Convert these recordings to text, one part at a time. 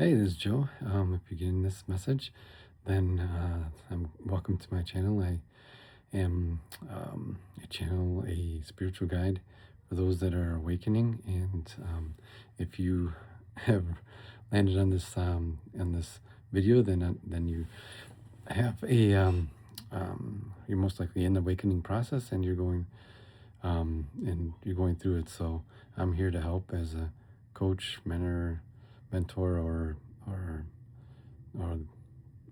Hey, this is Joe. If you're getting this message, then I'm welcome to my channel. I am a channel, a spiritual guide for those that are awakening. And if you have landed on this video, then you have you're most likely in the awakening process, and you're going through it. So I'm here to help as a coach, mentor, or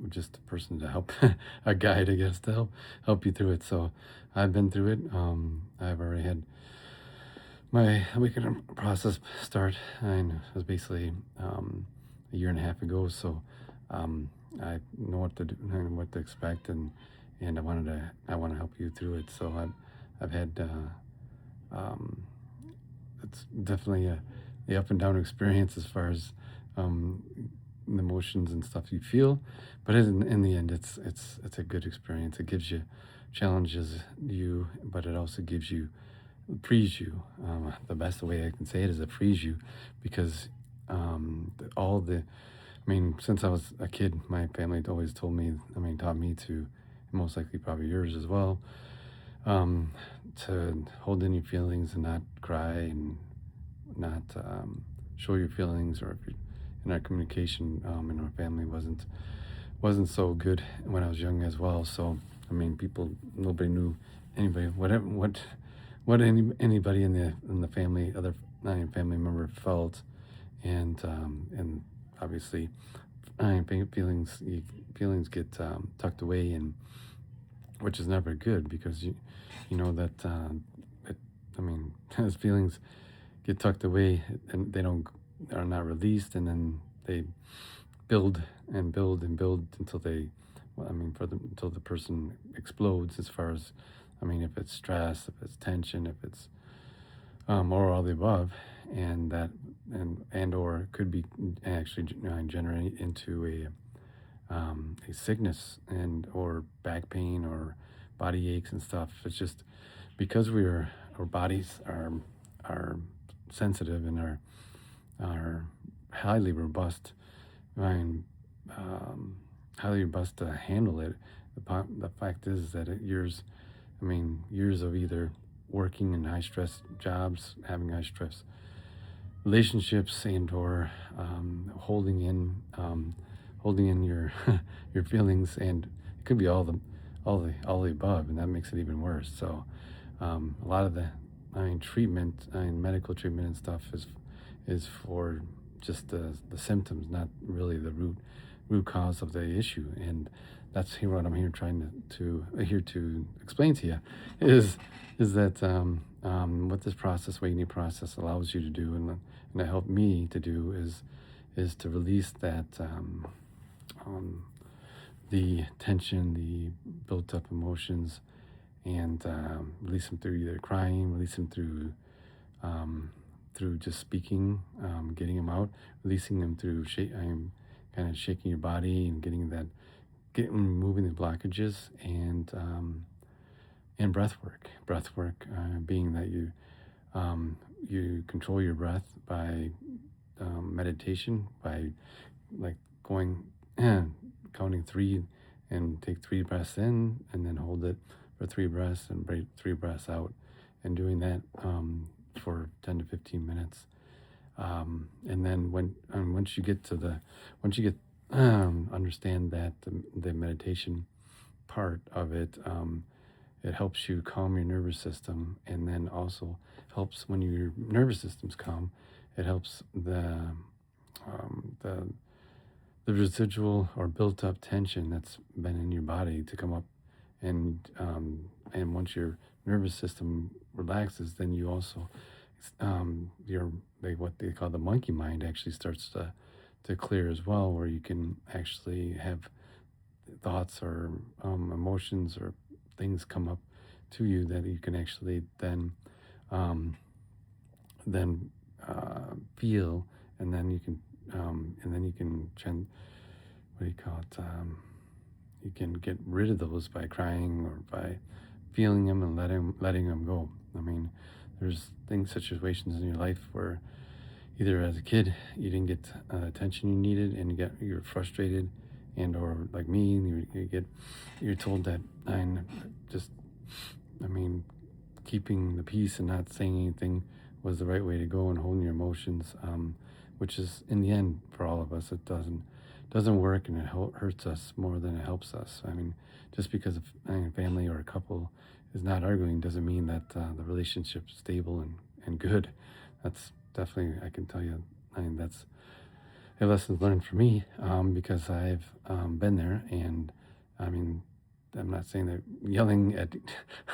just a person to help, a guide, I guess, to help you through it. So I've been through it. I've already had my awakening process start, and it was basically a year and a half ago. So um, I know what to do and what to expect, and I want to help you through it. So I've had um, it's definitely the up and down experience as far as um, the emotions and stuff you feel, but in the end, it's a good experience. It gives you challenges you, but it also frees you. The best way I can say it is it frees you because all the I mean, since I was a kid, my family always told me, taught me to, most likely probably yours as well, um, to hold in your feelings and not cry and not show your feelings, or if you and our communication in our family wasn't so good when I was young as well. So nobody knew anybody, anybody in the family, other family member felt, and obviously, I think feelings get tucked away, and which is never good because you know that it, as feelings get tucked away and are not released, and then they build and build and build until until the person explodes, as far as if it's stress, if it's tension, if it's or all the above, and that and or it could be actually generate into a sickness and or back pain or body aches and stuff. It's just because our bodies are sensitive and are highly robust. I mean, um, highly robust to handle it. The fact is that years of either working in high stress jobs, having high stress relationships, and or holding in your your feelings, and it could be all the above, and that makes it even worse. So a lot of the treatment, medical treatment and stuff is for just the symptoms, not really the root cause of the issue. And that's here what I'm here trying here to explain to you is that what this process, awakening process, allows you to do, and it helped me to do, is to release that um, the tension, the built up emotions, and release them through either crying, release them through just speaking, getting them out, releasing them through kind of shaking your body and getting moving the blockages, and breath work, being that you control your breath by meditation, by like going counting three, and take three breaths in and then hold it for three breaths and break three breaths out, and doing that for 10 to 15 minutes. And then once you get understand that the meditation part of it, it helps you calm your nervous system, and then also helps when your nervous system's calm. It helps um, the the residual or built up tension that's been in your body to come up, and once your nervous system relaxes, then you also your what they call the monkey mind actually starts to clear as well, where you can actually have thoughts or emotions or things come up to you that you can actually um, then feel, and then you can what do you call it? You can get rid of those by crying or by feeling them and letting them go. There's situations in your life where either as a kid you didn't get attention you needed and you're frustrated, and or like me, you're told that just I mean keeping the peace and not saying anything was the right way to go and holding your emotions, which is in the end for all of us it doesn't work, and it hurts us more than it helps us. I mean, just because a family or a couple is not arguing doesn't mean that the relationship's stable and good. That's definitely, I can tell you, I mean, that's a lesson learned for me, because I've been there. And I mean, I'm not saying that yelling at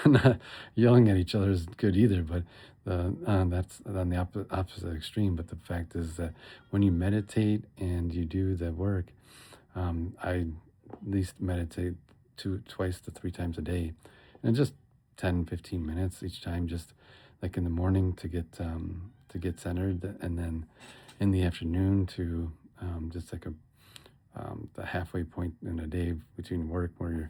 not yelling at each other is good either, but that's on the opposite extreme. But the fact is that when you meditate and you do the work, I at least meditate twice to three times a day, and just 10, 15 minutes each time, just like in the morning to get centered, and then in the afternoon to just like the halfway point in a day between work where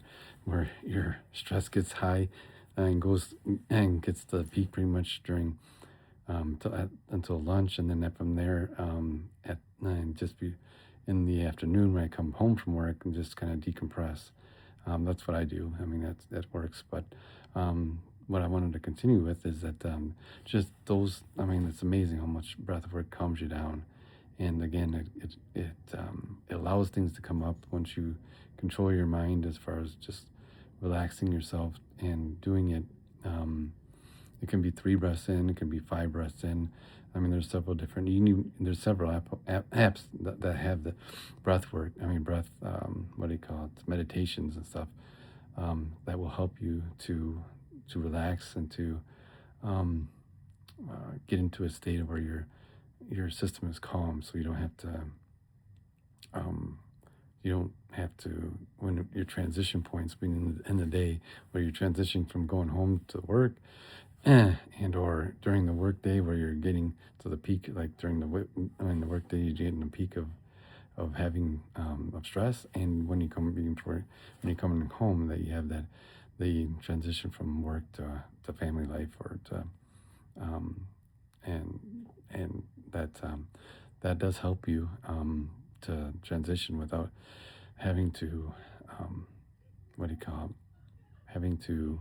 your stress gets high and goes and gets to the peak pretty much during until lunch, and then from there at 9, just be in the afternoon when I come home from work and just kind of decompress. That's what I do. I mean, that works. But what I wanted to continue with is that just those. I mean, it's amazing how much breath work calms you down, and again, it allows things to come up once you control your mind as far as just relaxing yourself and doing it. It can be 3 breaths in, it can be 5 breaths in. I mean, there's several different. There's several apps that have the breath work. I mean, breath. What do you call it? Meditations and stuff that will help you to relax and to um, get into a state where your system is calm, so um, you don't have to when your transition points being in the day where you're transitioning from going home to work, and or during the workday where you're getting to the peak, like during the workday you get in the peak of having of stress, and when you're coming home, that you have that the transition from work to family life, or to um, and that that does help you to transition without having to what do you call it? Having to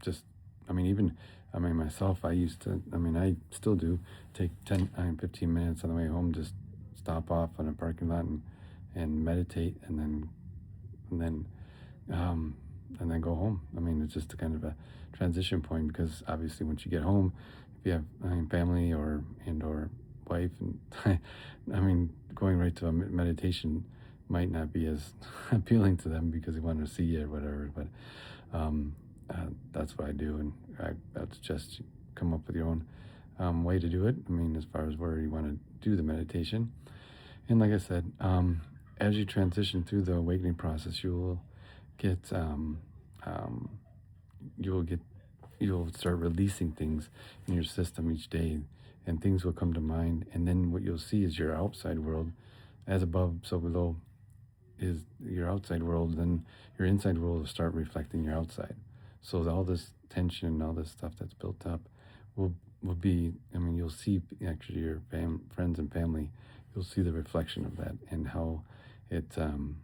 just I mean even I mean myself, I used to, I mean I still do take 15 minutes on the way home, just stop off in a parking lot and meditate, and then um, and then go home. I mean, it's just a kind of a transition point, because obviously once you get home, if you have family or wife, and I mean, going right to a meditation might not be as appealing to them because they want to see you or whatever. But that's what I do, and I suggest you come up with your own way to do it. I mean, as far as where you want to do the meditation, and like I said, as you transition through the awakening process, get um, you'll get you'll start releasing things in your system each day, and things will come to mind, and then what you'll see is your outside world, as above so below is your outside world, then your inside world will start reflecting your outside. So all this tension, all this stuff that's built up, will will be. I mean, you'll see actually your friends and family. You'll see the reflection of that and how it um,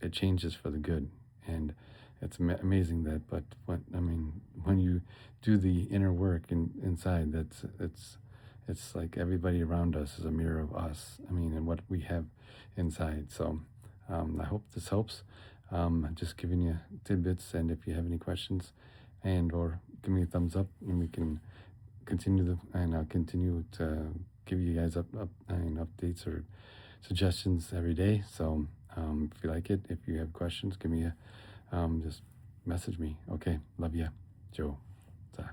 it changes for the good, and it's amazing that. But when you do the inner work inside, it's like everybody around us is a mirror of us. I mean, and what we have inside. So I hope this helps. I'm just giving you tidbits, and if you have any questions, and or give me a thumbs up, and we can continue and I'll continue to give you guys updates or suggestions every day. So if you like it, if you have questions, give me a just message me. Okay, love ya, Joe. Ta.